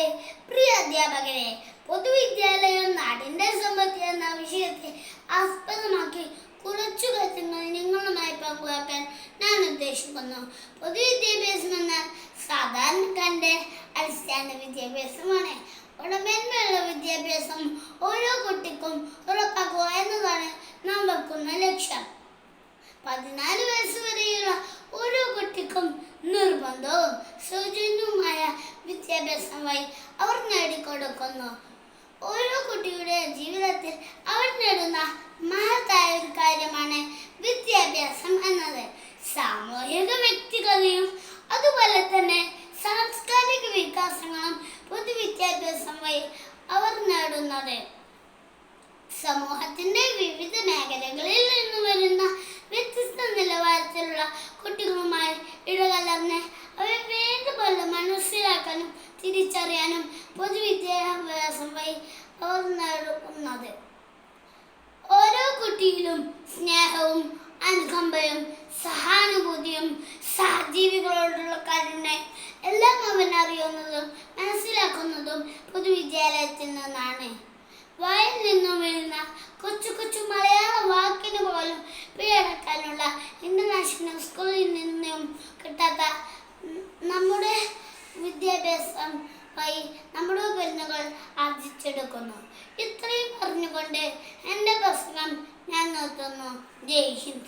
രക്ഷിതാക്കളെ, പ്രിയ അധ്യാപകരെ, പൊതുവിദ്യാലയം നാടിന്റെ സമ്പത്ത് എന്ന വിഷയത്തെ ആസ്പദമാക്കി കുറച്ചു കാര്യങ്ങൾ നിങ്ങളുമായി പങ്കുവെക്കാൻ ഞാൻ ഉദ്ദേശിക്കുന്നു. പൊതുവിദ്യാഭ്യാസം എന്നാൽ സാധാരണക്കാരന്റെ അടിസ്ഥാന വിദ്യാഭ്യാസമാണ്. ഗുണമേന്മയുള്ള വിദ്യാഭ്യാസം ഓരോ കുട്ടിക്കും ഉറപ്പാക്കുക എന്നതാണ് നാം വെക്കുന്ന ലക്ഷ്യം. 14 വയസ്സ് വരെയുള്ള ഓരോ കുട്ടിക്കും നിർബന്ധവും സൗജന്യവുമായ വിദ്യാഭ്യാസം വഴി അവർ നേടിക്കൊടുക്കുന്നു. ഓരോ കുട്ടിയുടെ ജീവിതത്തിൽ അവർ നേടുന്ന മഹത്തായ ഒരു കാര്യമാണ് വിദ്യാഭ്യാസം എന്നത്. സാമൂഹിക വ്യക്തിഗതയും അതുപോലെ തന്നെ സാംസ്കാരിക വികാസങ്ങളും പൊതുവിദ്യാഭ്യാസം വഴി അവർ നേടുന്നത്. സമൂഹത്തിന്റെ വിവിധ മേഖലകളിൽ നിന്ന് വരുന്ന വ്യത്യസ്ത നിലവാരത്തിലുള്ള കുട്ടികളുമായി ഇടകലർന്ന് അവയെ വേണ്ടപോലെ മനസ്സിലാക്കാനും തിരിച്ചറിയാനും പൊതുവിദ്യാഭ്യാസം വഴി അവർ നേടുന്നത്. ഓരോ കുട്ടിയിലും സ്നേഹവും അനുകമ്പയും സഹാനുഭൂതിയും സഹജീവികളോടുള്ള കാരുണ്യം എല്ലാം അവൻ അറിയുന്നതും മനസ്സിലാക്കുന്നതും പൊതുവിദ്യാലയത്തിൽ നിന്നാണ്. വായിൽ നിന്നും വീഴുന്ന കൊച്ചു കൊച്ചു മലയാള വാക്കിന് പോലും പിഴയടക്കാനുള്ള ഇന്റർനാഷണൽ സ്കൂളിൽ നിന്നും കിട്ടാത്ത നമ്മുടെ വിദ്യാഭ്യാസം വഴി നമ്മുടെ കുരുന്നുകൾ ആർജിച്ചെടുക്കുന്നു. ഇത്രയും പറഞ്ഞുകൊണ്ട് എൻ്റെ പ്രസംഗം ഞാൻ നിർത്തുന്നു. ജയ് ഹിന്ദ്.